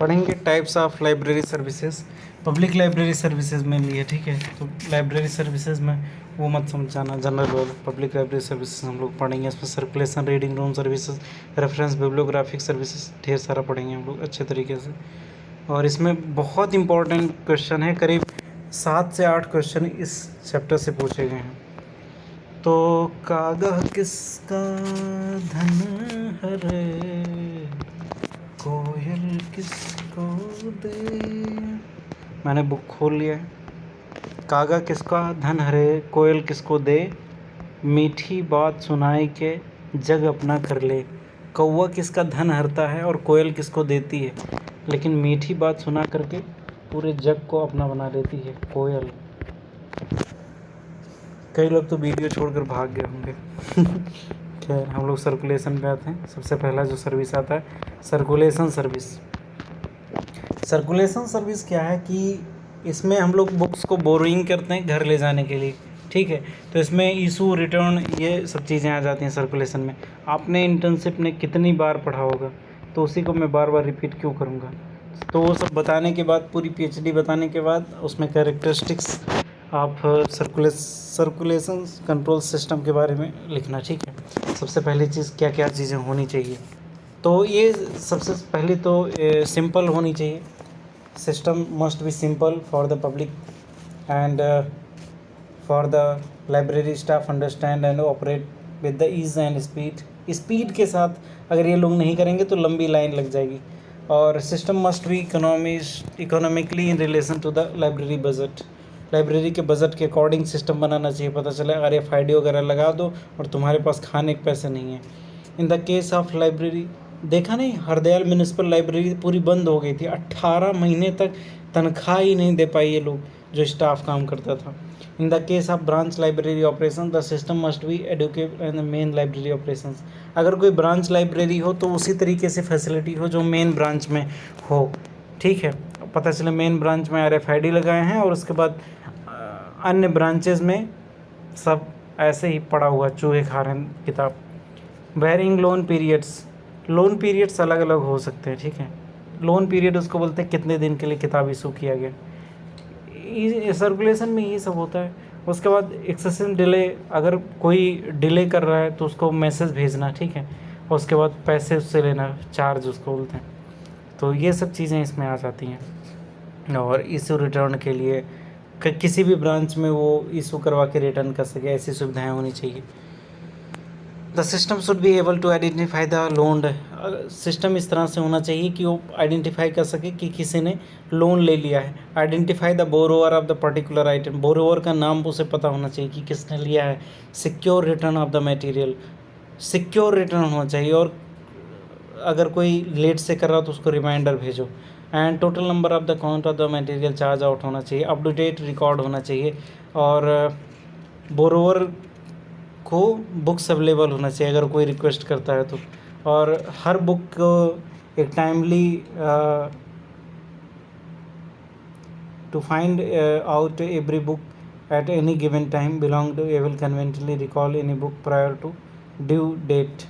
पढ़ेंगे types of library services. Public library services में लिए, ठीक है। तो लाइब्रेरी सर्विसेज में वो मत समझाना, जनरल और पब्लिक लाइब्रेरी सर्विसेज हम लोग पढ़ेंगे। इसमें circulation, reading room services, reference bibliographic services, ढेर सारा पढ़ेंगे हम लोग अच्छे तरीके से। और इसमें बहुत इंपॉर्टेंट क्वेश्चन है, करीब 7 से 8 क्वेश्चन इस चैप्टर से पूछे गए हैं। तो कागह किसका धन हरे, कोयल किसको दे। मैंने बुक खोल लिया है। कागा किसका धन हरे, कोयल किसको दे, मीठी बात सुनाई के जग अपना कर ले। कौवा किसका धन हरता है और कोयल किसको देती है, लेकिन मीठी बात सुना करके पूरे जग को अपना बना लेती है कोयल। कई लोग तो वीडियो छोड़कर भाग गए होंगे। खैर, हम लोग सर्कुलेशन पे आते हैं। सबसे पहला जो सर्विस आता है सर्कुलेशन सर्विस। सर्कुलेशन सर्विस क्या है कि इसमें हम लोग बुक्स को बोरोइंग करते हैं घर ले जाने के लिए, ठीक है। तो इसमें इशू, रिटर्न, ये सब चीज़ें आ जाती हैं सर्कुलेशन में। आपने इंटर्नशिप में कितनी बार पढ़ा होगा, तो उसी को मैं बार बार रिपीट क्यों करूँगा। तो वो सब बताने के बाद, पूरी पीएचडी बताने के बाद, उसमें कैरेक्टरिस्टिक्स आप सर्कुलेशन कंट्रोल सिस्टम के बारे में लिखना, ठीक है। सबसे पहली चीज़ क्या क्या चीज़ें होनी चाहिए, तो ये सबसे पहले तो सिंपल होनी चाहिए। System must be simple for the public and for the library staff understand and operate with the ease and speed के साथ अगर ये लोग नहीं करेंगे तो लंबी लाइन लग जाएगी। और system must be economically in relation to the library budget. Library के बजट के अकॉर्डिंग सिस्टम बनाना चाहिए। पता चले अरे RFID वगैरह लगा दो और तुम्हारे पास खाने के पैसे नहीं हैं। इन द केस ऑफ लाइब्रेरी, देखा नहीं, हरदयाल म्यूनिसिपल लाइब्रेरी पूरी बंद हो गई थी। 18 महीने तक तनख्वाह ही नहीं दे पाई ये लोग, जो स्टाफ काम करता था। In the case of branch library operation, the system must be educate and main library operation. अगर कोई ब्रांच लाइब्रेरी हो तो उसी तरीके से फैसिलिटी हो जो मेन ब्रांच में हो, ठीक है। पता चले मेन ब्रांच में RFID लगाए हैं और उसके बाद अन्य ब्रांचेस में सब ऐसे ही पड़ा हुआ, चूहे खा रहे हैं किताब। वेरिंग लोन पीरियड्स अलग अलग हो सकते हैं, ठीक है। लोन पीरियड उसको बोलते हैं कितने दिन के लिए किताब इशू किया गया। सर्कुलेशन में ये सब होता है। उसके बाद एक्सेसिव डिले, अगर कोई डिले कर रहा है तो उसको मैसेज भेजना, ठीक है। और उसके बाद पैसे उससे लेना, चार्ज उसको बोलते हैं। तो ये सब चीज़ें इसमें आ जाती हैं। और इशू रिटर्न के लिए किसी भी ब्रांच में वो इशू करवा के रिटर्न कर सके, ऐसी सुविधाएं होनी चाहिए। The system should be able to identify the loaned. System इस तरह से होना चाहिए कि वो आइडेंटिफाई कर सके कि किसी ने लोन ले लिया है। Identify the borrower of the particular item, borrower का नाम उसे पता होना चाहिए कि किसने लिया है। Secure return of the material, secure return होना चाहिए। और अगर कोई लेट से कर रहा हो तो उसको रिमाइंडर भेजो। And total number of the count of the material charge out होना चाहिए। अप टू डेट रिकॉर्ड होना चाहिए। और बोरोवर को बुक्स अवेलेबल होना चाहिए अगर कोई रिक्वेस्ट करता है तो। और हर बुक को एक timely to find out every book at any given time belong to able conveniently recall any book prior to due date.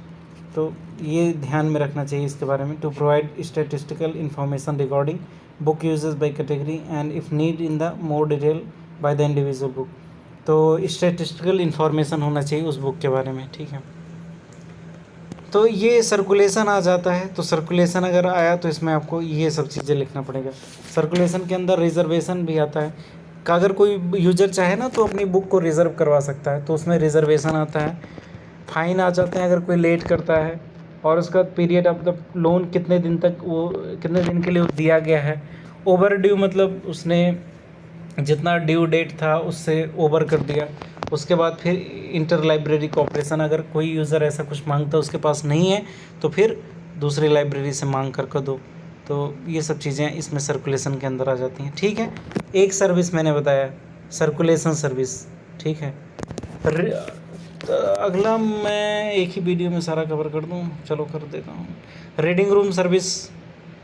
तो ये ध्यान में रखना चाहिए इसके बारे में। To provide statistical information regarding book uses by category and if need in the more detail by the individual book. तो स्टैटिस्टिकल इंफॉर्मेशन होना चाहिए उस बुक के बारे में, ठीक है। तो ये सर्कुलेशन आ जाता है। तो सर्कुलेशन अगर आया तो इसमें आपको ये सब चीज़ें लिखना पड़ेगा। सर्कुलेशन के अंदर रिजर्वेशन भी आता है। का अगर कोई यूजर चाहे ना तो अपनी बुक को रिज़र्व करवा सकता है, तो उसमें रिजर्वेशन आता है। फाइन आ जाते हैं अगर कोई लेट करता है। और उसका पीरियड ऑफ द लोन, कितने दिन तक वो, कितने दिन के लिए दिया गया है। ओवर ड्यू मतलब उसने जितना ड्यू डेट था उससे ओवर कर दिया। उसके बाद फिर इंटर लाइब्रेरी कोऑपरेशन, अगर कोई यूज़र ऐसा कुछ मांगता है उसके पास नहीं है तो फिर दूसरी लाइब्रेरी से मांग कर दो। तो ये सब चीज़ें इसमें सर्कुलेशन के अंदर आ जाती हैं, ठीक है। एक सर्विस मैंने बताया, सर्कुलेशन सर्विस, ठीक है। तो अगला मैं एक ही वीडियो में सारा कवर कर दूँ, चलो कर देता हूँ। Reading room service.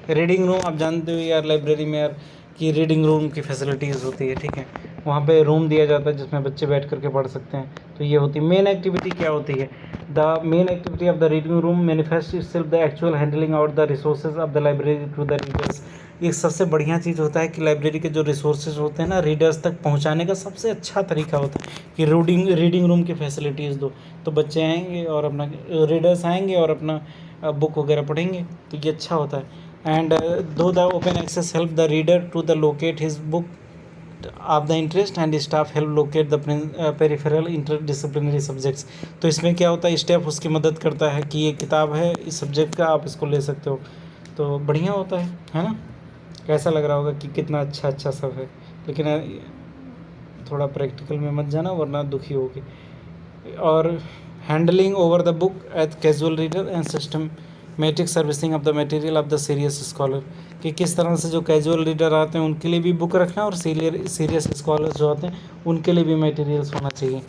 Reading room आप जानते हो यार, लाइब्रेरी में यार कि रीडिंग रूम की फैसिलिटीज़ होती है, ठीक है, वहाँ पे रूम दिया जाता है जिसमें बच्चे बैठ करके पढ़ सकते हैं। तो ये होती है मेन एक्टिविटी। क्या होती है? The main activity of the reading room manifest itself the actual handling out the resources of the library to the readers. एक सबसे बढ़िया चीज़ होता है कि लाइब्रेरी के जो रिसोर्सेज होते हैं ना, रीडर्स तक पहुंचाने का सबसे अच्छा तरीका होता है कि रीडिंग रूम की फैसिलिटीज़ दो, तो बच्चे आएंगे और अपना रीडर्स आएंगे और अपना बुक वगैरह पढ़ेंगे, तो ये अच्छा होता है। And though the open access help the reader to the locate his book of the interest and staff help locate the peripheral interdisciplinary subjects. तो इसमें क्या होता है, स्टाफ उसकी मदद करता है कि ये किताब है इस सब्जेक्ट का, आप इसको ले सकते हो, तो बढ़िया होता है ना। कैसा लग रहा होगा कि कितना अच्छा सब है, लेकिन थोड़ा प्रैक्टिकल में मत जाना वरना दुखी होगी। और handling over the book as casual reader and systematic servicing of the material of the serious scholar, कि किस तरह से जो कैजुअल रीडर आते हैं उनके लिए भी बुक रखना और सीरियस स्कॉलर्स जो आते हैं उनके लिए भी मटेरियल्स होना चाहिए।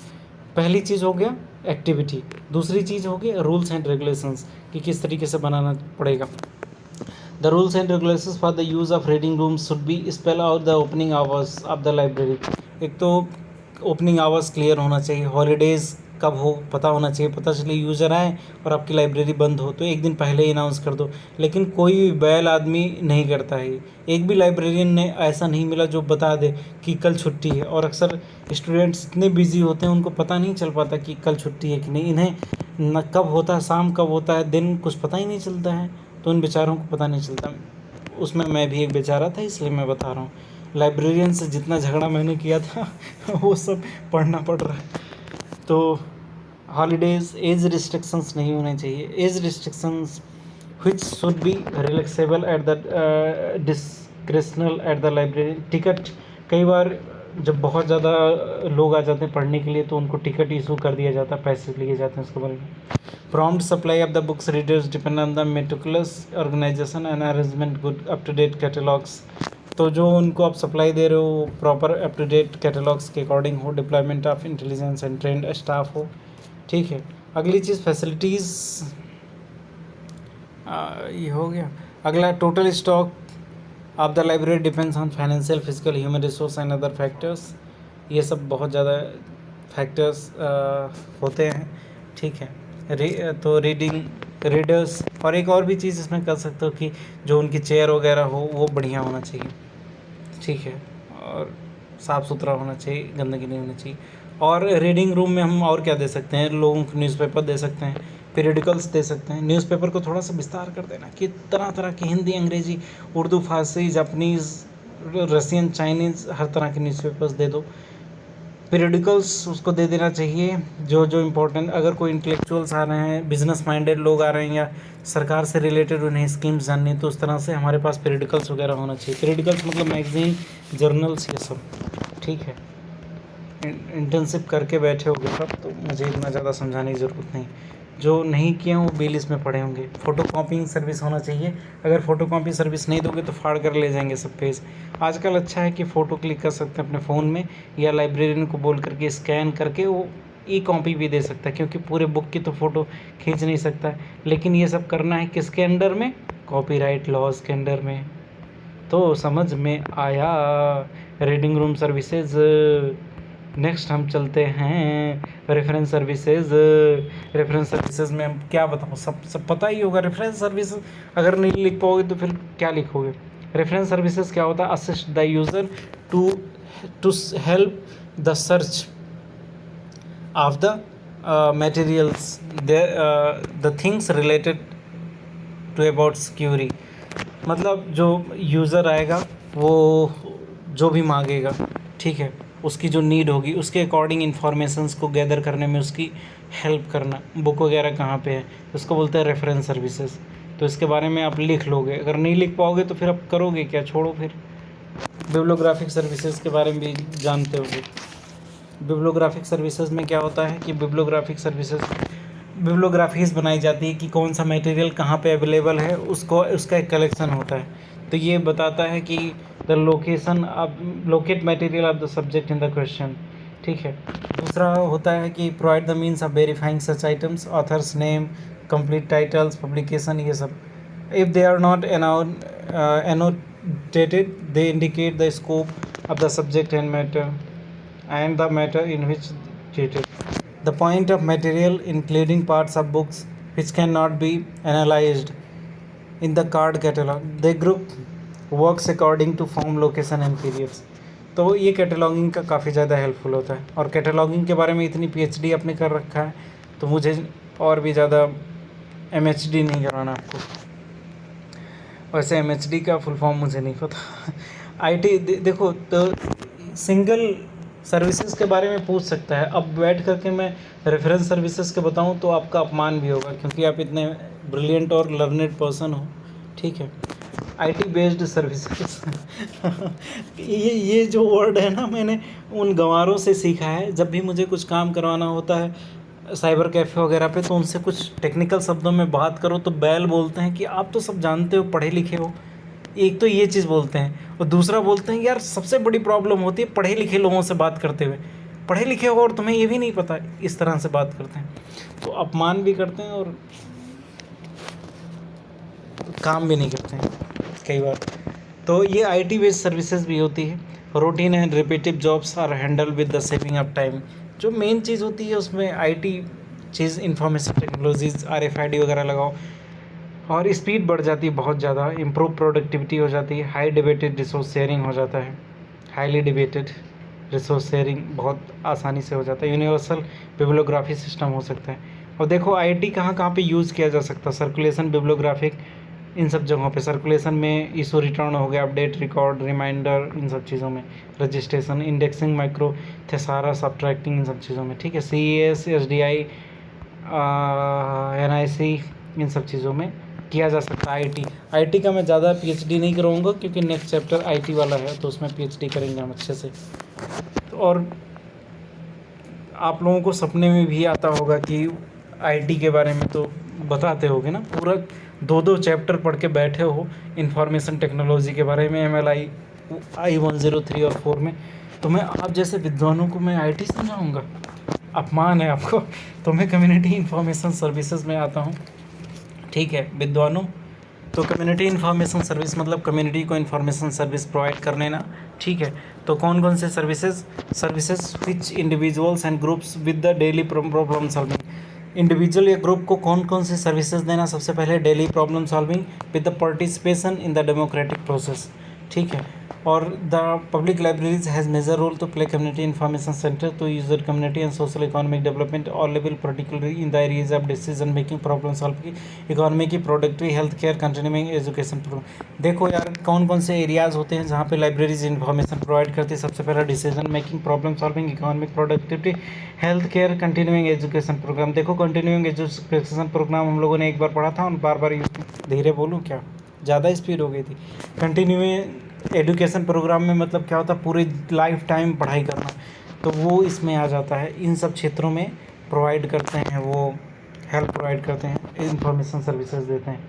पहली चीज़ हो गया एक्टिविटी, दूसरी चीज़ हो गई रूल्स एंड रेगुलेशंस कि किस तरीके से बनाना पड़ेगा। The rules and regulations for the use of reading rooms should be spell out the opening hours of the library। एक तो ओपनिंग आवर्स क्लियर होना चाहिए, हॉलीडेज़ कब हो पता होना चाहिए, पता चले यूज़र आए और आपकी लाइब्रेरी बंद हो तो एक दिन पहले ही अनाउंस कर दो। लेकिन कोई भी बैल आदमी नहीं करता है, एक भी लाइब्रेरियन ने ऐसा नहीं मिला जो बता दे कि कल छुट्टी है। और अक्सर स्टूडेंट्स इतने बिजी होते हैं उनको पता नहीं चल पाता कि कल छुट्टी है कि नहीं, इन्हें न कब होता है, शाम कब होता है, दिन कुछ पता ही नहीं चलता है, तो उन बेचारों को पता नहीं चलता। उसमें मैं भी एक बेचारा था, इसलिए मैं बता रहा हूँ। लाइब्रेरियन से जितना झगड़ा मैंने किया था वो सब पढ़ना पड़ रहा है। तो हॉलीडेज़ एज रिस्ट्रिक्शंस नहीं होने चाहिए, as restrictions which should be relaxable at the discretional at the library। Ticket कई बार जब बहुत ज़्यादा लोग आ जाते हैं पढ़ने के लिए तो उनको टिकट इशू कर दिया जाता है, पैसे लिए जाते हैं उसके बारे में। Prompt supply of the books readers depend on the meticulous organisation and arrangement good up to date catalogues. तो जो उनको आप सप्लाई दे रहे हो proper up to date catalogues के अकॉर्डिंग हो, deployment of intelligence and trained staff हो, ठीक है। अगली चीज़ फैसिलिटीज़, ये हो गया। अगला total stock of the library depends on financial physical human resource and other factors. ये सब बहुत ज़्यादा फैक्टर्स होते हैं, ठीक है। तो रीडर्स और एक और भी चीज़ इसमें कर सकते हो कि जो उनकी चेयर वगैरह हो वो बढ़िया होना चाहिए, ठीक है, और साफ़ सुथरा होना चाहिए, गंदगी नहीं होनी चाहिए। और रीडिंग रूम में हम और क्या दे सकते हैं, लोगों को न्यूज़पेपर दे सकते हैं, पीरियडिकल्स दे सकते हैं। न्यूज़पेपर को थोड़ा सा विस्तार कर देना कि तरह तरह की हिंदी, अंग्रेजी, उर्दू, फारसी, जापानीज़, रशियन, चाइनीज़, हर तरह के न्यूज़पेपर्स दे दो। पीरियडिकल्स उसको दे देना चाहिए जो जो इम्पोर्टेंट, अगर कोई इंटेलेक्चुअल्स आ रहे हैं, बिजनेस माइंडेड लोग आ रहे हैं या सरकार से रिलेटेड उन्हें स्कीम्स जाननी है तो उस तरह से हमारे पास पीरियडिकल्स वगैरह होना चाहिए। पीरियडिकल्स मतलब मैगजीन, जर्नल्स, ये सब, ठीक है। इंटर्नशिप करके बैठे होगे सब, तो मुझे इतना ज़्यादा समझाने की ज़रूरत नहीं, जो नहीं किए हैं वो बिल इसमें पढ़े होंगे। फ़ोटो कॉपिंग सर्विस होना चाहिए, अगर फ़ोटो कॉपी सर्विस नहीं दोगे तो फाड़ कर ले जाएंगे सब पेज। आजकल अच्छा है कि फ़ोटो क्लिक कर सकते हैं अपने फ़ोन में, या लाइब्रेरियन को बोल करके स्कैन करके वो ई कॉपी भी दे सकता है, क्योंकि पूरे बुक की तो फ़ोटो खींच नहीं सकता है। लेकिन ये सब करना है किसके अंडर में, कॉपीराइट लॉज के अंडर में। तो समझ में आया रीडिंग रूम सर्विसेज। नेक्स्ट हम चलते हैं रेफरेंस सर्विसेज। रेफरेंस सर्विसेज में हम क्या बताऊँ, सब पता ही होगा। रेफरेंस सर्विस अगर नहीं लिख पाओगे तो फिर क्या लिखोगे। रेफरेंस सर्विसेज क्या होता है, assist the user to help the search of the materials, the things related to about query. मतलब जो यूज़र आएगा वो जो भी मांगेगा, ठीक है, उसकी जो नीड होगी उसके अकॉर्डिंग इन्फॉर्मेशंस को गैदर करने में उसकी हेल्प करना। बुक वगैरह कहाँ पे है उसको बोलते हैं रेफरेंस सर्विसेज। तो इसके बारे में आप लिख लोगे, अगर नहीं लिख पाओगे तो फिर आप करोगे क्या, छोड़ो फिर। बिब्लियोग्राफिक सर्विसेज के बारे में भी जानते होगे। बिब्लियोग्राफिक सर्विसेज में क्या होता है कि बिब्लियोग्राफीज़ बनाई जाती है कि कौन सा मटेरियल कहाँ पे अवेलेबल है, उसको उसका एक कलेक्शन होता है। तो ये बताता है कि the location of locate material of the subject in the question, ठीक है। दूसरा होता है कि provide the means of verifying such items, authors name, complete titles, publication, ये सब। If they are not dated, they indicate the scope of the subject and the matter in which treated. The point of material, including parts of books which cannot be analyzed in the card catalog. They group works according to form, location and periods. तो ये cataloguing का काफ़ी ज़्यादा helpful होता है। और cataloguing के बारे में इतनी पीएचडी आपने कर रखा है तो मुझे और भी ज़्यादा एमएचडी नहीं कराना आपको। वैसे एमएचडी का फुल फॉर्म मुझे नहीं पता। आईटी देखो तो सिंगल सर्विसेज के बारे में पूछ सकता है। अब बैठ करके मैं रेफरेंस सर्विसेज के बताऊं तो आपका अपमान भी होगा, क्योंकि आप इतने ब्रिलियंट और लर्नेड पर्सन हो, ठीक है। आईटी बेस्ड सर्विसेज ये जो वर्ड है ना, मैंने उन गंवारों से सीखा है। जब भी मुझे कुछ काम करवाना होता है साइबर कैफ़े वगैरह पे, तो उनसे कुछ टेक्निकल शब्दों में बात करो तो बैल बोलते हैं कि आप तो सब जानते हो, पढ़े लिखे हो। एक तो ये चीज़ बोलते हैं, और दूसरा बोलते हैं यार सबसे बड़ी प्रॉब्लम होती है पढ़े लिखे लोगों से बात करते हुए। पढ़े लिखे हो और तुम्हें ये भी नहीं पता, इस तरह से बात करते हैं। तो अपमान भी करते हैं और काम भी नहीं करते हैं कई बार। तो ये आईटी बेस्ड सर्विसेज भी होती है। Routine and repetitive jobs are handle with the saving of time. जो मेन चीज़ होती है उसमें आईटी चीज़, इंफॉर्मेशन टेक्नोलॉजीज़, आरएफआईडी वगैरह लगाओ और स्पीड बढ़ जाती है बहुत ज़्यादा, इम्प्रूव प्रोडक्टिविटी हो जाती है, हाई डिबेटेड रिसोर्स शेयरिंग हो जाता है, हाईली डिबेटेड रिसोर्स शेयरिंग बहुत आसानी से हो जाता है, यूनिवर्सल बिब्लियोग्राफी सिस्टम हो सकता है। और देखो आईटी कहाँ कहाँ पे यूज़ किया जा सकता है, सर्कुलेशन, बिब्लियोग्राफिक, इन सब जगहों पे। सर्कुलेशन में इशू रिटर्न हो गया, अपडेट, रिकॉर्ड, रिमाइंडर, इन सब चीज़ों में। रजिस्ट्रेशन, इंडेक्सिंग, माइक्रो थेसारस, सब्ट्रैक्टिंग, इन सब चीज़ों में, ठीक है। CES, SDI, NIC, इन सब चीज़ों में किया जा सकता है आईटी का। मैं ज़्यादा पीएचडी नहीं कराऊंगा क्योंकि नेक्स्ट चैप्टर आईटी वाला है, तो उसमें पीएचडी करेंगे हम अच्छे से। और आप लोगों को सपने में भी आता होगा कि आईटी के बारे में तो बताते होगे ना, पूरा 2-2 चैप्टर पढ़ के बैठे हो इंफॉर्मेशन टेक्नोलॉजी के बारे में, MLI I103 और 4 में। तो मैं आप जैसे विद्वानों को मैं आईटी समझाऊंगा? अपमान है आपको। तो मैं कम्युनिटी इंफॉर्मेशन सर्विसेज में आता हूँ, ठीक है विद्वानों। तो कम्युनिटी इन्फॉर्मेशन सर्विस मतलब कम्युनिटी को इन्फॉर्मेशन सर्विस प्रोवाइड करने ना, ठीक है। तो कौन कौन से services which individuals and groups with the daily problem solving. Individual या ग्रुप को कौन कौन से सर्विसेज देना? सबसे पहले daily problem solving with the participation in the democratic process, ठीक है। और the public libraries has major role to play community information centre to user community and social economic development all level, particularly in the areas of decision making, problem solving, economy की, productive, health care, continuing education programme. देखो यार कौन कौन से areas होते हैं जहाँ पे लाइब्रेरीज इन्फॉर्मेशन प्रोवाइड करती है। सबसे पहला decision making, problem solving, economic, productivity, health care, continuing education programme. देखो कंटिन्यूइंग एजुकेशन प्रोग्राम हम लोगों ने एक बार पढ़ा था और बार बार धीरे बोलूँ क्या, ज़्यादा स्पीड हो गई थी। कंटिन्यूइंग एजुकेशन प्रोग्राम में मतलब क्या होता है, पूरे लाइफ टाइम पढ़ाई करना, तो वो इसमें आ जाता है। इन सब क्षेत्रों में प्रोवाइड करते हैं, वो हेल्प प्रोवाइड करते हैं, इंफॉर्मेशन सर्विसेज देते हैं।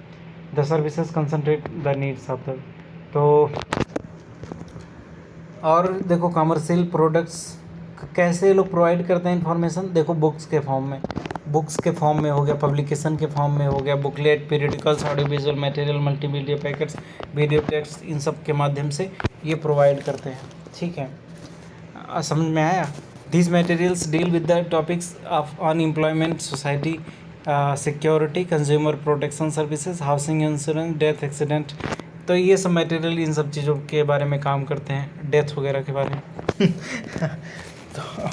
The services concentrate the needs of the. तो और देखो कमर्शियल प्रोडक्ट्स कैसे ये लोग प्रोवाइड करते हैं इंफॉर्मेशन। देखो बुक्स के फॉर्म में हो गया, पब्लिकेशन के फॉर्म में हो गया, booklet, periodicals, audio visual material, multimedia packets, video text, इन सब के माध्यम से ये प्रोवाइड करते हैं, ठीक है। समझ में आया? These materials deal with the topics of unemployment, society, security, consumer protection services, housing insurance, death, accident. तो ये सब मटेरियल इन सब चीज़ों के बारे में काम करते हैं, डेथ वगैरह के बारे में। तो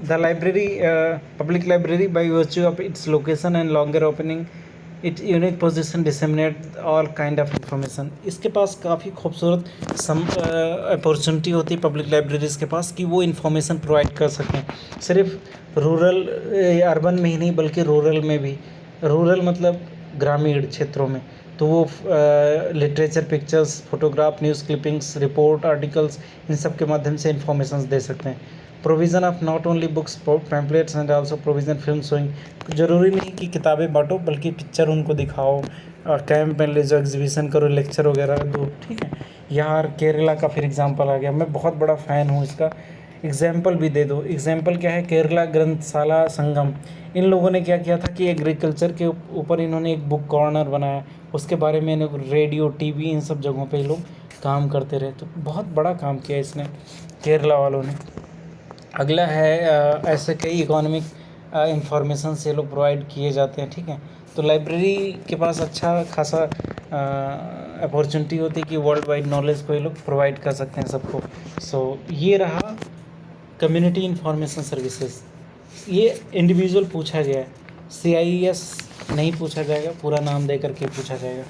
the library public library by virtue of its location and longer opening, its unique position disseminate all kind of information। इसके पास काफ़ी खूबसूरत अपॉर्चुनिटी होती है पब्लिक लाइब्रेरीज़ के पास कि वो इन्फॉर्मेशन प्रोवाइड कर सकें। सिर्फ रूरल अर्बन में ही नहीं बल्कि रूरल में भी। रूरल मतलब ग्रामीण क्षेत्रों में, तो वो literature, pictures, photograph, news clippings, report, articles, इन सब के माध्यम से इन्फॉर्मेशन दे सकते हैं। Provision of not only books, pamphlets and also provision film showing. ज़रूरी नहीं कि किताबें बांटो बल्कि पिक्चर उनको दिखाओ, कैंप में ले जाओ, एग्जीबिशन करो, लेक्चर वगैरह दो, ठीक है। यार केरला का फिर एग्जांपल आ गया, मैं बहुत बड़ा फ़ैन हूँ इसका। एग्जाम्पल भी दे दो। एग्जाम्पल क्या है, केरला ग्रंथशाला संगम, इन लोगों ने क्या किया था कि एग्रीकल्चर के ऊपर इन्होंने एक बुक कॉर्नर बनाया, उसके बारे में रेडियो टीवी इन सब जगहों पे लोग काम करते रहे। तो बहुत बड़ा काम किया इसने केरला वालों ने। अगला है ऐसे कई इकोनॉमिक इंफॉर्मेशन से लोग प्रोवाइड किए जाते हैं, ठीक है। तो लाइब्रेरी के पास अच्छा खासा अपॉर्चुनिटी होती है कि वर्ल्ड वाइड नॉलेज को ये लोग प्रोवाइड कर सकते हैं सबको। सो ये रहा कम्युनिटी इंफॉर्मेशन सर्विसेज। ये इंडिविजुअल पूछा गया है, CIS नहीं पूछा जाएगा, पूरा नाम दे करके पूछा जाएगा।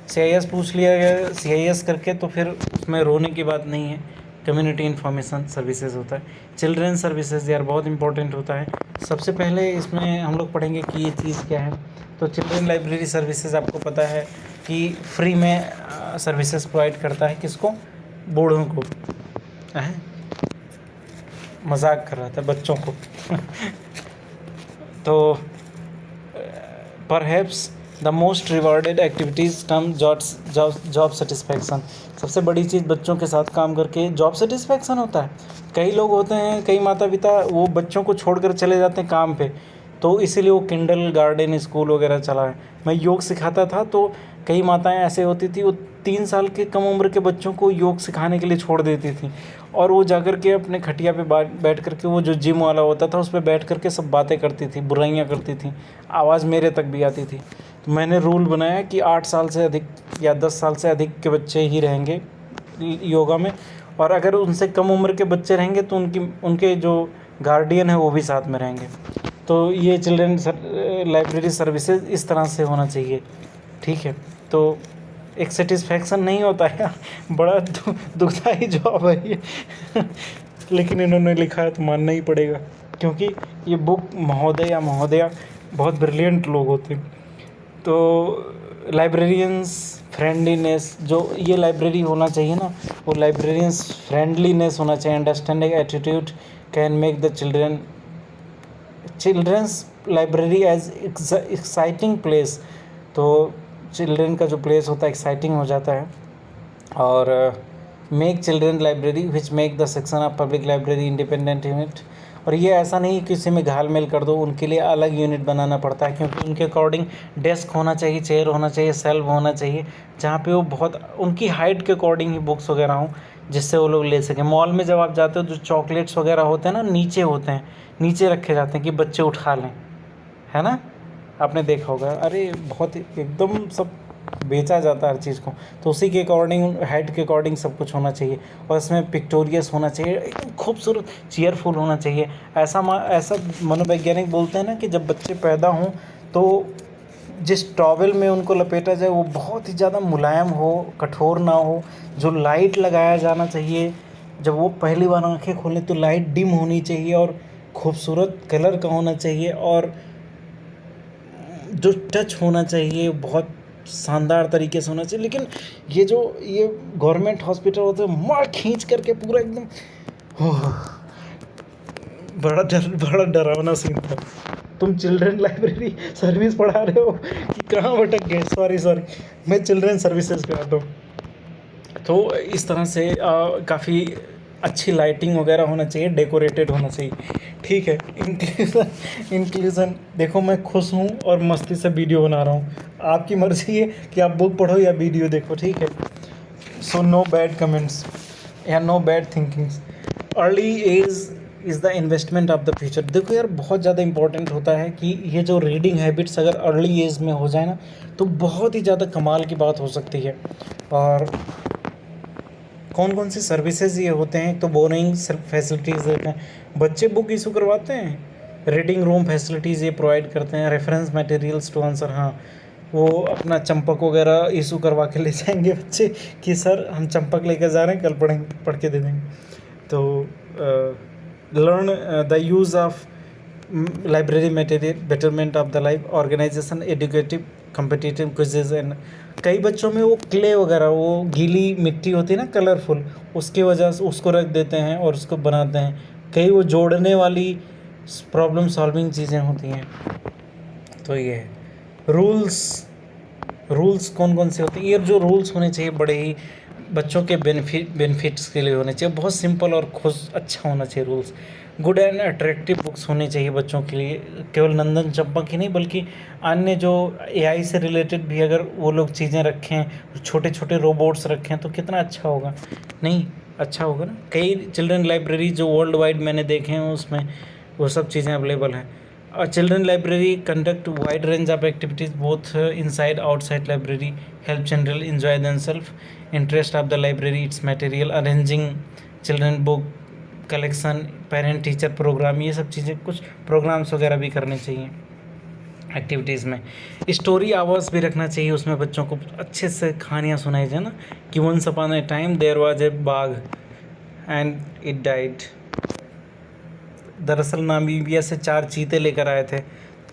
CIS पूछ लिया गया CIS करके तो फिर उसमें रोने की बात नहीं है। कम्युनिटी इंफॉर्मेशन सर्विसेज होता है। चिल्ड्रन सर्विसेज यार बहुत इंपॉर्टेंट होता है। सबसे पहले इसमें हम लोग पढ़ेंगे कि ये चीज़ क्या है। तो चिल्ड्रन लाइब्रेरी सर्विसेज आपको पता है कि फ्री में सर्विसेज प्रोवाइड करता है। किसको? बूढ़ों को। है मजाक कर रहा था, बच्चों को तो perhaps the most rewarded activities come job satisfaction. सबसे बड़ी चीज़ बच्चों के साथ काम करके जॉब सेटिस्फैक्शन होता है। कई लोग होते हैं, कई माता पिता वो बच्चों को छोड़कर चले जाते हैं काम पे, तो इसीलिए वो किंडल गार्डन स्कूल वगैरह चला है। मैं योग सिखाता था तो कई माताएं ऐसे होती थी, वो 3 साल के कम उम्र के बच्चों को योग सिखाने के लिए छोड़ देती थी, और वो जाकर के अपने खटिया पे बैठ करके, वो जो जिम वाला होता था उस पर बैठ करके सब बातें करती थी, बुराइयां करती थी, आवाज़ मेरे तक भी आती थी। तो मैंने रूल बनाया कि 8 साल से अधिक या 10 साल से अधिक के बच्चे ही रहेंगे योगा में, और अगर उनसे कम उम्र के बच्चे रहेंगे तो उनके जो गार्डियन है वो भी साथ में रहेंगे। तो ये चिल्ड्रन लाइब्रेरी सर्विसेज इस तरह से होना चाहिए, ठीक है। तो एक सेटिस्फैक्शन नहीं होता है, बड़ा दुखदाई जॉब है ये लेकिन इन्होंने लिखा है तो मानना ही पड़ेगा, क्योंकि ये बुक महोदया बहुत ब्रिलियंट लोग होते हैं। तो लाइब्रेरियंस फ्रेंडलीनेस, जो ये लाइब्रेरी होना चाहिए ना, वो लाइब्रेरियंस फ्रेंडलीनेस होना चाहिए। Understanding attitude can make the childrens library as exciting place. तो चिल्ड्रन का जो प्लेस होता है एक्साइटिंग हो जाता है। और make children library which make the section of public library independent unit. और ये ऐसा नहीं कि किसी में घाल मेल कर दो, उनके लिए अलग यूनिट बनाना पड़ता है, क्योंकि उनके अकॉर्डिंग डेस्क होना चाहिए, चेयर होना चाहिए, सेल्फ होना चाहिए, जहाँ पे वो बहुत उनकी हाइट के अकॉर्डिंग ही बुक्स वगैरह हों, जिससे वो लोग ले सकें। मॉल में जब आप जाते हो जो चॉकलेट्स वगैरह होते हैं ना, नीचे होते हैं, नीचे रखे जाते हैं कि बच्चे उठा लें, है ना, आपने देखा होगा। अरे बहुत एकदम सब बेचा जाता है हर चीज़ को, तो उसी के अकॉर्डिंग, हाइट के अकॉर्डिंग सब कुछ होना चाहिए। और इसमें पिक्टोरियस होना चाहिए, एकदम खूबसूरत, चीयरफुल होना चाहिए। ऐसा मनोवैज्ञानिक बोलते हैं ना कि जब बच्चे पैदा हों तो जिस टॉवेल में उनको लपेटा जाए वो बहुत ही ज़्यादा मुलायम हो, कठोर ना हो। जो लाइट लगाया जाना चाहिए जब वो पहली बार आँखें खोलें तो लाइट डिम होनी चाहिए और खूबसूरत कलर का होना चाहिए, और जो टच होना चाहिए बहुत शानदार तरीके से होना चाहिए। लेकिन ये गवर्नमेंट हॉस्पिटल होते हैं, मार खींच करके पूरा एकदम बड़ा डरावना सीन था। तुम चिल्ड्रन लाइब्रेरी सर्विस पढ़ा रहे हो कि कहाँ भटक गए? सॉरी, मैं चिल्ड्रन सर्विसेज पे आता हूँ। तो इस तरह से काफ़ी अच्छी लाइटिंग वगैरह होना चाहिए, डेकोरेटेड होना चाहिए, ठीक है। इंक्लूज़न देखो, मैं खुश हूँ और मस्ती से वीडियो बना रहा हूँ, आपकी मर्ज़ी है कि आप बुक पढ़ो या वीडियो देखो, ठीक है। सो नो बैड कमेंट्स या no bad thinkings. Early age is the investment of the future. देखो यार, बहुत ज़्यादा इंपॉर्टेंट होता है कि ये जो रीडिंग हैबिट्स अगर अर्ली एज में हो जाए ना, तो बहुत ही ज़्यादा कमाल की बात हो सकती है। और कौन कौन सी सर्विसेज ये होते हैं? तो बोरिंग फैसिलिटीज़ देते हैं, बच्चे बुक इशू करवाते हैं, रीडिंग रूम फैसिलिटीज़ ये प्रोवाइड करते हैं, रेफरेंस मटेरियल्स टू आंसर। हाँ, वो अपना चंपक वगैरह इशू करवा के ले जाएंगे बच्चे कि सर हम चंपक लेकर जा रहे हैं, कल पढ़ के दे देंगे। तो learn the use of library material, betterment of the life, organisation, educative, competitive quizzes. And कई बच्चों में वो क्ले वगैरह, वो गीली मिट्टी होती है ना कलरफुल, उसकी वजह से उसको रख देते हैं और उसको बनाते हैं। कई वो जोड़ने वाली प्रॉब्लम सॉल्विंग चीज़ें होती हैं। तो ये है रूल्स कौन कौन से होते हैं? ये जो रूल्स होने चाहिए बड़े ही बच्चों के बेनिफिट्स के लिए होने चाहिए, बहुत सिंपल और खुश अच्छा होना चाहिए rules. Good and attractive books होनी चाहिए बच्चों के लिए, केवल नंदन चंपा की नहीं बल्कि अन्य जो एआई से रिलेटेड भी अगर वो लोग चीज़ें रखें, छोटे छोटे रोबोट्स रखें तो कितना अच्छा होगा, नहीं अच्छा होगा ना। कई चिल्ड्रन लाइब्रेरी जो वर्ल्ड वाइड मैंने देखे हैं उसमें वो सब चीज़ें अवेलेबल हैं। Children library conduct wide range of activities both inside outside library, help children enjoy themselves. Interest of the library, its material, arranging children book collection, parent teacher program, ये सब चीज़ें कुछ प्रोग्राम्स वगैरह भी करने चाहिए एक्टिविटीज़ में। स्टोरी आवर्स भी रखना चाहिए उसमें, बच्चों को अच्छे से कहानियाँ सुनाई जाए ना, कि once upon a time there was a bagh and it died. दरअसल नामीबिया से 4 चीते लेकर आए थे,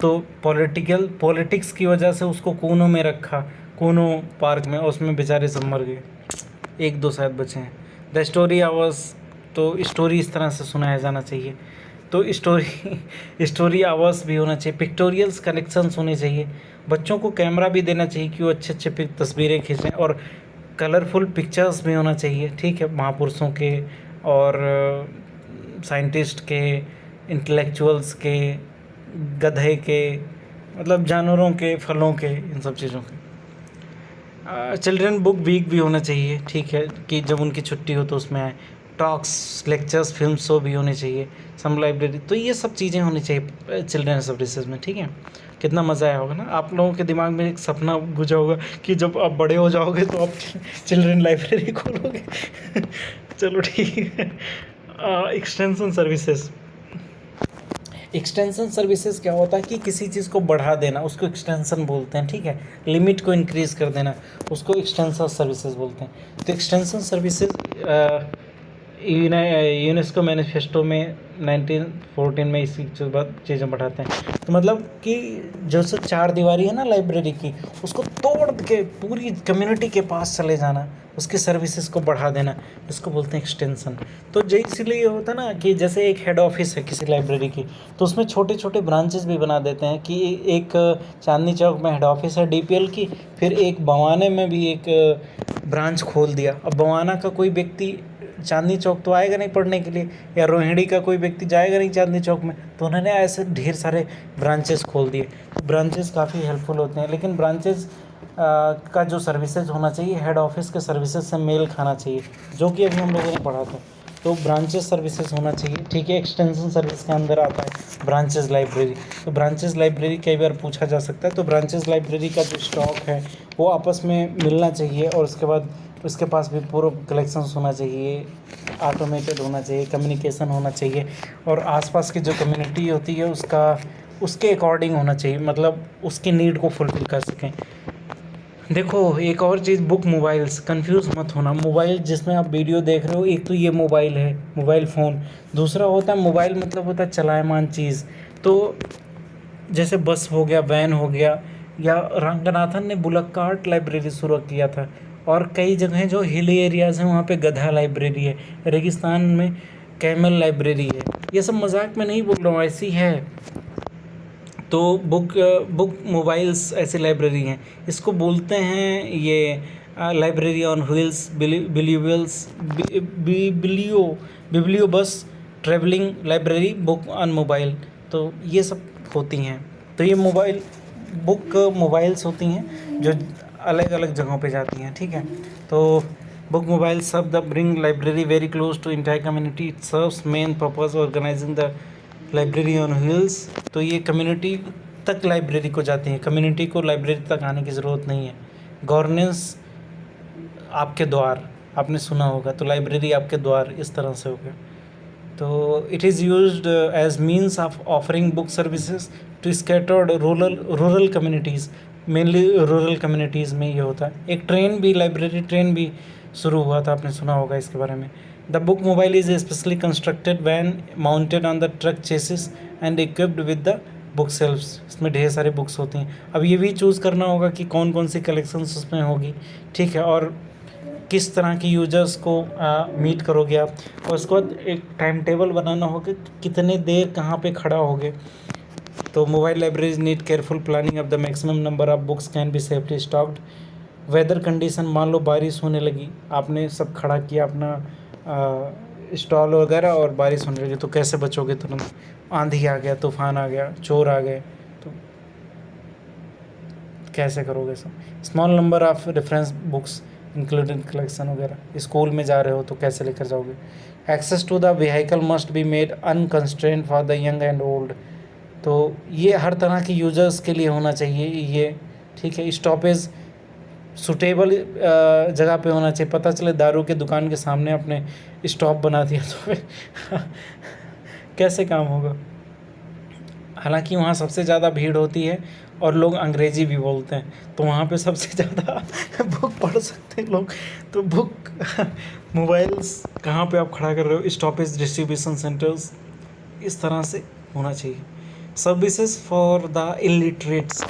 तो पॉलिटिक्स की वजह से उसको कोनों में रखा, कोनों पार्क में, और उसमें बेचारे सब मर गए, 1-2 शायद बचे हैं। द स्टोरी आवर्स, तो स्टोरी इस तरह से सुनाया जाना चाहिए। तो स्टोरी आवर्स भी होना चाहिए। पिक्टोरियल्स कलेक्शंस होने चाहिए। बच्चों को कैमरा भी देना चाहिए कि वो अच्छे अच्छे तस्वीरें खींचें, और कलरफुल पिक्चर्स भी होना चाहिए, ठीक है, महापुरुषों के और साइंटिस्ट के, इंटेलेक्चुअल्स के, गधे के, मतलब जानवरों के, फलों के, इन सब चीज़ों के। चिल्ड्रन बुक वीक भी होना चाहिए, ठीक है, कि जब उनकी छुट्टी हो तो उसमें आए। टॉक्स, लेक्चर्स, फिल्म शो भी होने चाहिए, सम लाइब्रेरी। तो ये सब चीज़ें होनी चाहिए चिल्ड्रन सर्विसेज में, ठीक है। कितना मज़ा आया होगा ना। आप लोगों के दिमाग में एक सपना गुजा होगा कि जब आप बड़े हो जाओगे तो आप चिल्ड्रन लाइब्रेरी खोलोगे। चलो ठीक है। Extension services. एक्सटेंशन सर्विसेज क्या होता है कि किसी चीज़ को बढ़ा देना, उसको एक्सटेंशन बोलते हैं, ठीक है। लिमिट को इंक्रीज़ कर देना, उसको एक्सटेंशन सर्विसेज बोलते हैं। तो एक्सटेंशन सर्विसेज यूनेस्को मैनिफेस्टो में 1914 में इसी चीज़ें बढ़ाते हैं। तो मतलब कि जो सब 4 दीवारी है ना लाइब्रेरी की, उसको तोड़ के पूरी कम्युनिटी के पास चले जाना, उसकी सर्विसेज को बढ़ा देना, इसको बोलते हैं एक्सटेंशन। तो जो इसीलिए होता है ना कि जैसे एक हेड ऑफिस है किसी लाइब्रेरी की, तो उसमें छोटे छोटे ब्रांचेस भी बना देते हैं कि एक चांदनी चौक में हेड ऑफिस है डीपीएल की, फिर एक बवाने में भी एक ब्रांच खोल दिया। अब बवाना का कोई व्यक्ति चांदनी चौक तो आएगा नहीं पढ़ने के लिए, या रोहिणी का कोई व्यक्ति जाएगा नहीं चांदनी चौक में, तो उन्होंने ऐसे ढेर सारे ब्रांचेस खोल दिए। ब्रांचेस काफ़ी हेल्पफुल होते हैं, लेकिन ब्रांचेस का जो सर्विसेज होना चाहिए हेड ऑफिस के सर्विसेज से मेल खाना चाहिए, जो कि अभी हम लोगों ने पढ़ा था। तो ब्रांचेस सर्विसेज होना चाहिए, ठीक है। एक्सटेंशन सर्विस के अंदर आता है ब्रांचेस लाइब्रेरी। तो ब्रांचेस लाइब्रेरी कई बार पूछा जा सकता है। तो ब्रांचेस लाइब्रेरी का जो स्टॉक है वो आपस में मिलना चाहिए, और उसके बाद उसके पास भी पूरा कलेक्शन होना चाहिए, ऑटोमेटेड होना चाहिए, कम्युनिकेशन होना चाहिए, और आसपास की जो कम्युनिटी होती है उसके अकॉर्डिंग होना चाहिए, मतलब उसकी नीड को फुलफिल कर सकें। देखो एक और चीज़, बुक मोबाइल्स, कंफ्यूज मत होना। मोबाइल जिसमें आप वीडियो देख रहे हो, एक तो ये मोबाइल है, मोबाइल फ़ोन। दूसरा होता है मोबाइल, मतलब होता है चलायमान चीज़। तो जैसे बस हो गया, वैन हो गया, या रंगनाथन ने बुलक कार्ट लाइब्रेरी शुरू किया था, और कई जगह जो हिल एरियाज़ हैं वहाँ पे गधा लाइब्रेरी है, रेगिस्तान में कैमल लाइब्रेरी है। ये सब मजाक में नहीं बोल रहा हूँ, ऐसी है। तो बुक मोबाइल्स ऐसी लाइब्रेरी हैं, इसको बोलते हैं ये लाइब्रेरी ऑन व्हील्स, बिब्लियो बस, travelling library, book on mobile. तो ये सब होती हैं। तो ये मोबाइल्स होती हैं जो अलग अलग जगहों पे जाती हैं, ठीक है। तो बुक मोबाइल सब the bring library very close to entire community, it serves main purpose organizing the library on wheels. तो ये कम्युनिटी तक लाइब्रेरी को जाती है, कम्युनिटी को लाइब्रेरी तक आने की ज़रूरत नहीं है। गवर्नेंस आपके द्वार, आपने सुना होगा, तो लाइब्रेरी आपके द्वार, इस तरह से हो गया। तो it is used as means of offering book services to scattered rural communities, mainly rural communities में ये होता है। एक लाइब्रेरी ट्रेन भी शुरू हुआ था, आपने सुना होगा इसके बारे में। The book mobile is specially constructed van mounted on the truck chassis and equipped with the book shelves. इसमें ढेर सारी बुक्स होती हैं। अब ये भी चूज़ करना होगा कि कौन कौन सी कलेक्शंस उसमें होगी, ठीक है, और किस तरह की यूजर्स को मीट करोगे आप। और उसके बाद एक टाइम टेबल बनाना होगा कि कितने देर कहाँ पे खड़ा होगे। तो mobile libraries need careful planning of the maximum number of books can be safely stocked. Weather condition, मान लो बारिश होने लगी, आपने सब खड़ा किया अपना स्टॉल वगैरह और बारिश होने लगी, तो कैसे बचोगे? तुरंत आंधी आ गया, तूफान आ गया, चोर आ गए, तो कैसे करोगे सब? Small number of reference books including collection वगैरह, स्कूल में जा रहे हो तो कैसे लेकर जाओगे? Access to the vehicle must be made unconstrained for the young and old, तो ये हर तरह के यूजर्स के लिए होना चाहिए ये, ठीक है। स्टॉपेज सूटेबल जगह पे होना चाहिए। पता चले दारू के दुकान के सामने आपने स्टॉप बना दिया तो फिर कैसे काम होगा? हालांकि वहाँ सबसे ज़्यादा भीड़ होती है और लोग अंग्रेजी भी बोलते हैं, तो वहाँ पे सबसे ज़्यादा बुक पढ़ सकते हैं लोग। तो बुक मोबाइल्स कहाँ पे आप खड़ा कर रहे हो? स्टॉपेज डिस्ट्रीब्यूशन सेंटर्स इस तरह से होना चाहिए। सर्विसेज फॉर द इलिटरेट्स,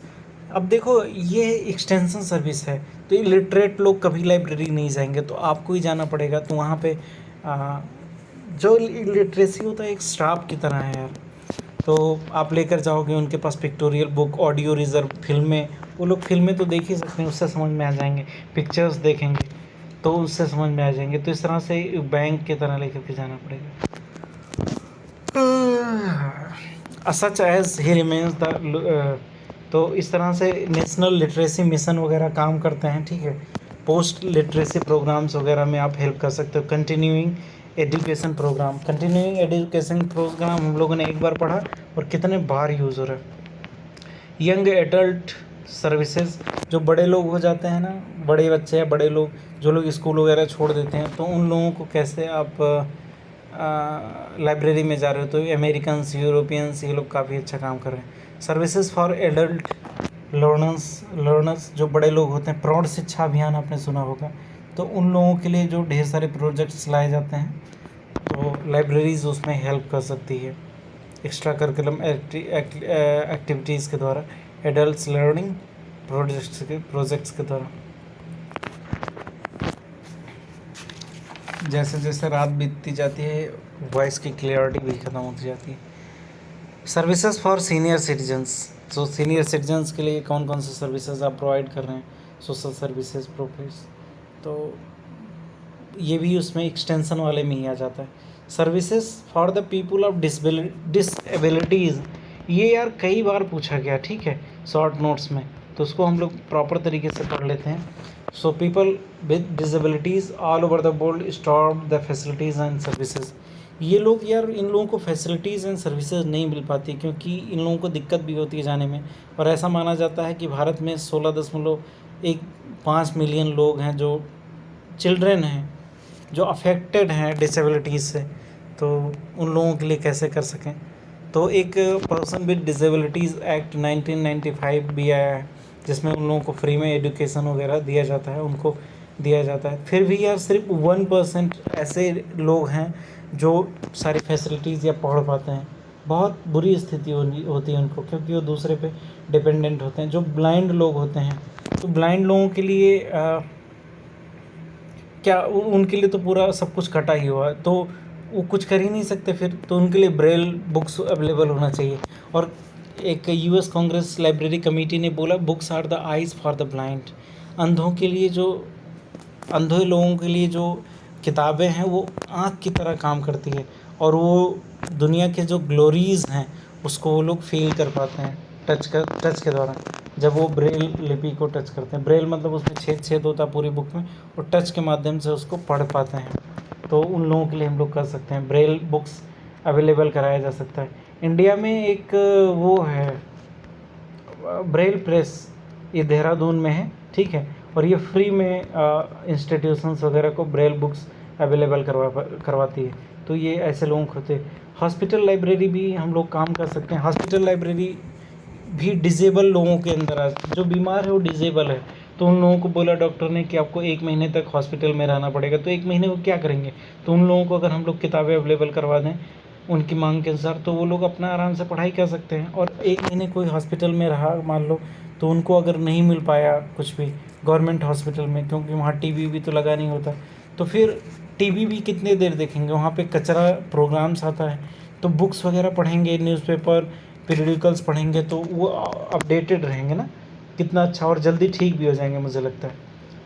अब देखो ये एक्सटेंशन सर्विस है, तो इलिटरेट लोग कभी लाइब्रेरी नहीं जाएंगे, तो आपको ही जाना पड़ेगा। तो वहाँ पे जो इलिटरेसी होता है एक स्टाफ की तरह है यार, तो आप लेकर जाओगे उनके पास पिक्टोरियल बुक, ऑडियो रिजर्व, फिल्में, वो लोग फिल्में तो देख ही सकते हैं, उससे समझ में आ जाएंगे, पिक्चर्स देखेंगे तो उससे समझ में आ जाएंगे। तो इस तरह से बैंक की तरह लेकर के जाना पड़ेगा। सच एज ही रिमेन्स द, तो इस तरह से नेशनल लिटरेसी मिशन वगैरह काम करते हैं, ठीक है। पोस्ट लिटरेसी प्रोग्राम्स वगैरह में आप हेल्प कर सकते हो। Continuing education program, continuing education programme हम लोगों ने एक बार पढ़ा और कितने बार यूज़ हो रहा है। यंग एडल्ट सर्विसेज, जो बड़े लोग हो जाते हैं ना, बड़े बच्चे या बड़े लोग जो लोग स्कूल वगैरह छोड़ देते हैं, तो उन लोगों को कैसे आप लाइब्रेरी में जा रहे हो? तो अमेरिकन्स, यूरोपियंस, ये लोग काफ़ी अच्छा काम कर रहे हैं। सर्विसेज फॉर एडल्ट लर्नर्स, जो बड़े लोग होते हैं, प्रौढ़ शिक्षा अभियान आपने सुना होगा, तो उन लोगों के लिए जो ढेर सारे प्रोजेक्ट्स लाए जाते हैं, तो लाइब्रेरीज उसमें हेल्प कर सकती है एक्स्ट्रा करिकुलम एक्टिविटीज़ के द्वारा, एडल्ट्स लर्निंग प्रोजेक्ट्स के द्वारा। जैसे जैसे रात बीतती जाती है, वॉइस की क्लियरिटी भी ख़त्म होती जाती है। सर्विसेज फॉर सीनियर सिटीजन्स, तो सीनियर सिटीजन्स के लिए कौन कौन से सर्विसेज आप प्रोवाइड कर रहे हैं? सोशल सर्विसेज प्रोफेस, तो ये भी उसमें एक्सटेंशन वाले में ही आ जाता है। Services for the people of disabilities, ये यार कई बार पूछा गया, ठीक है, शॉर्ट नोट्स में, तो उसको हम लोग प्रॉपर तरीके से पढ़ लेते हैं। So people with disabilities all over the world stop the facilities and services, ये लोग यार, इन लोगों को फैसिलिटीज़ एंड सर्विसेज नहीं मिल पाती, क्योंकि इन लोगों को दिक्कत भी होती है जाने में। और ऐसा माना जाता है कि भारत में 16.15 मिलियन लोग हैं जो चिल्ड्रेन हैं, जो अफेक्टेड हैं डिसेबिलिटीज़ से, तो उन लोगों के लिए कैसे कर सकें? तो एक पर्सन विद डिसेबिलिटीज़ एक्ट 1995 भी आया है, जिसमें उन लोगों को फ्री में एजुकेशन वगैरह दिया जाता है, उनको दिया जाता है। फिर भी यार सिर्फ 1% ऐसे लोग हैं जो सारी फैसिलिटीज़ या पढ़ पाते हैं। बहुत बुरी स्थिति होती है उनको, क्योंकि वो दूसरे पे डिपेंडेंट होते हैं। जो ब्लाइंड लोग होते हैं, तो ब्लाइंड लोगों के लिए क्या उनके लिए तो पूरा सब कुछ कटा ही हुआ है, तो वो कुछ कर ही नहीं सकते फिर, तो उनके लिए ब्रेल बुक्स अवेलेबल होना चाहिए। और एक यूएस कांग्रेस लाइब्रेरी कमेटी ने बोला, books are the eyes for the blind, अंधों के लिए, जो अंधे लोगों के लिए जो किताबें हैं वो आँख की तरह काम करती है, और वो दुनिया के जो ग्लोरीज़ हैं उसको वो लोग फील कर पाते हैं टच के द्वारा, जब वो ब्रेल लिपि को टच करते हैं। ब्रेल मतलब उसमें छेद होता है पूरी बुक में, और टच के माध्यम से उसको पढ़ पाते हैं। तो उन लोगों के लिए हम लोग कर सकते हैं, ब्रेल बुक्स अवेलेबल कराया जा सकता है। इंडिया में एक वो है ब्रेल प्रेस, ये देहरादून में है, ठीक है, और ये फ्री में इंस्टीट्यूशंस वगैरह को ब्रेल बुक्स अवेलेबल करवाती है। तो ये ऐसे लोगों को होते। हॉस्पिटल लाइब्रेरी भी हम लोग काम कर सकते हैं। हॉस्पिटल लाइब्रेरी भी डिसेबल लोगों के अंदर, जो बीमार है वो डिसेबल है, तो उन लोगों को बोला डॉक्टर ने कि आपको 1 महीने तक हॉस्पिटल में रहना पड़ेगा, तो 1 महीने वो क्या करेंगे? तो उन लोगों को अगर हम लोग किताबें अवेलेबल करवा दें उनकी मांग के अनुसार, तो वो लोग अपना आराम से पढ़ाई कर सकते हैं। और 1 महीने कोई हॉस्पिटल में रहा मान लो, तो उनको अगर नहीं मिल पाया कुछ भी गवर्नमेंट हॉस्पिटल में, क्योंकि वहाँ टीवी भी तो लगा नहीं होता, तो फिर टीवी भी कितने देर देखेंगे? वहाँ पे कचरा प्रोग्राम्स आता है, तो बुक्स वगैरह पढ़ेंगे, न्यूज़पेपर पीरियडिकल्स पढ़ेंगे, तो वो अपडेटेड रहेंगे ना, कितना अच्छा, और जल्दी ठीक भी हो जाएंगे मुझे लगता है।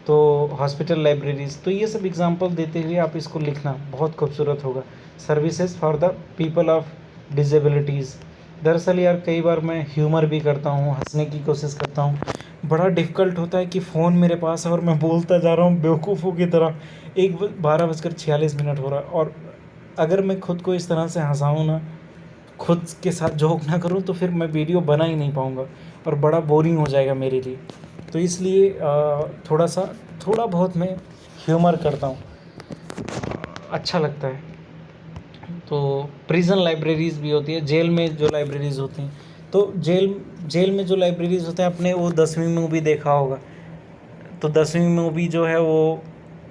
तो हॉस्पिटल लाइब्रेरीज़, तो ये सब एग्जांपल देते हुए आप इसको लिखना, बहुत खूबसूरत होगा। Services for the people of disabilities. दरअसल यार कई बार मैं ह्यूमर भी करता हूँ, हंसने की कोशिश करता हूँ। बड़ा डिफ़िकल्ट होता है कि फ़ोन मेरे पास है और मैं बोलता जा रहा हूँ बेवकूफ़ों की तरह। 12:46 हो रहा है, और अगर मैं खुद को इस तरह से हँसाऊँ ना, खुद के साथ जोक ना करूँ, तो फिर मैं वीडियो बना ही नहीं पाऊँगा और बड़ा बोरिंग हो जाएगा मेरे लिए। तो इसलिए थोड़ा बहुत मैं ह्यूमर करता हूँ, अच्छा लगता है। तो प्रिज़न लाइब्रेरीज़ भी होती है, जेल में जो लाइब्रेरीज़ होती हैं। तो जेल में जो लाइब्रेरीज़ होते हैं, आपने वो 10वीं मूवी देखा होगा। तो 10वीं मूवी जो है वो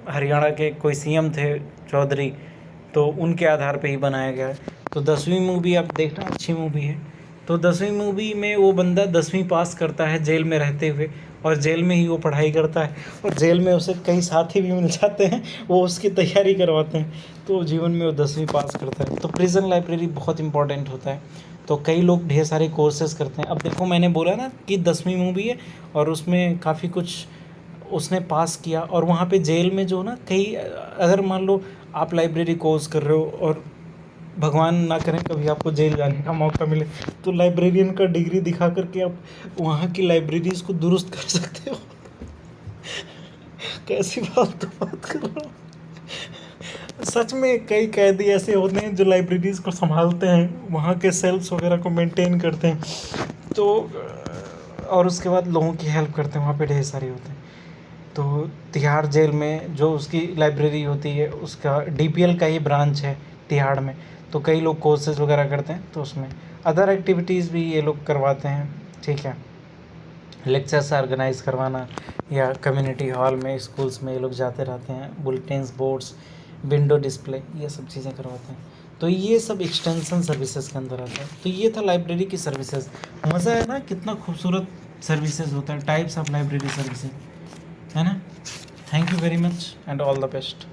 हरियाणा के कोई सीएम थे, चौधरी, तो उनके आधार पे ही बनाया गया है। तो 10वीं मूवी आप देखना, अच्छी मूवी है। तो 10वीं मूवी में वो बंदा 10वीं पास करता है जेल में रहते हुए, और जेल में ही वो पढ़ाई करता है, और जेल में उसे कई साथी भी मिल जाते हैं, वो उसकी तैयारी करवाते हैं, तो जीवन में वो 10वीं पास करता है। तो प्रिज़न लाइब्रेरी बहुत इंपॉर्टेंट होता है। तो कई लोग ढेर सारे कोर्सेज़ करते हैं। अब देखो, मैंने बोला ना कि 10वीं मूवी है और उसमें काफ़ी कुछ उसने पास किया, और वहाँ पे जेल में जो ना कई, अगर मान लो आप लाइब्रेरी कोर्स कर रहे हो और भगवान ना करें कभी आपको जेल जाने का मौका मिले, तो लाइब्रेरियन का डिग्री दिखा करके आप वहाँ की लाइब्रेरीज़ को दुरुस्त कर सकते हो। कैसी फालतू बात कर रहा हूँ। सच में कई कैदी ऐसे होते हैं जो लाइब्रेरीज़ को संभालते हैं, वहाँ के सेल्फ्स वगैरह को मेंटेन करते हैं, तो और उसके बाद लोगों की हेल्प करते हैं, वहाँ पे ढेर सारे होते हैं। तो तिहाड़ जेल में जो उसकी लाइब्रेरी होती है, उसका डीपीएल का ही ब्रांच है तिहाड़ में। तो कई लोग कोर्सेज वगैरह करते हैं, तो उसमें अदर एक्टिविटीज़ भी ये लोग करवाते हैं, ठीक है। लेक्चर्स ऑर्गेनाइज़ करवाना, या कम्युनिटी हॉल में, स्कूल्स में ये लोग जाते रहते हैं, बुलेटिन्स बोर्ड्स, विंडो डिस्प्ले, ये सब चीज़ें करवाते हैं। तो ये सब एक्सटेंशन सर्विसेज के अंदर आता है। तो ये था लाइब्रेरी की सर्विसेज। मज़ा है ना, कितना खूबसूरत सर्विसेज होता है, टाइप्स ऑफ लाइब्रेरी सर्विसेज, है ना। Thank you very much and all the best.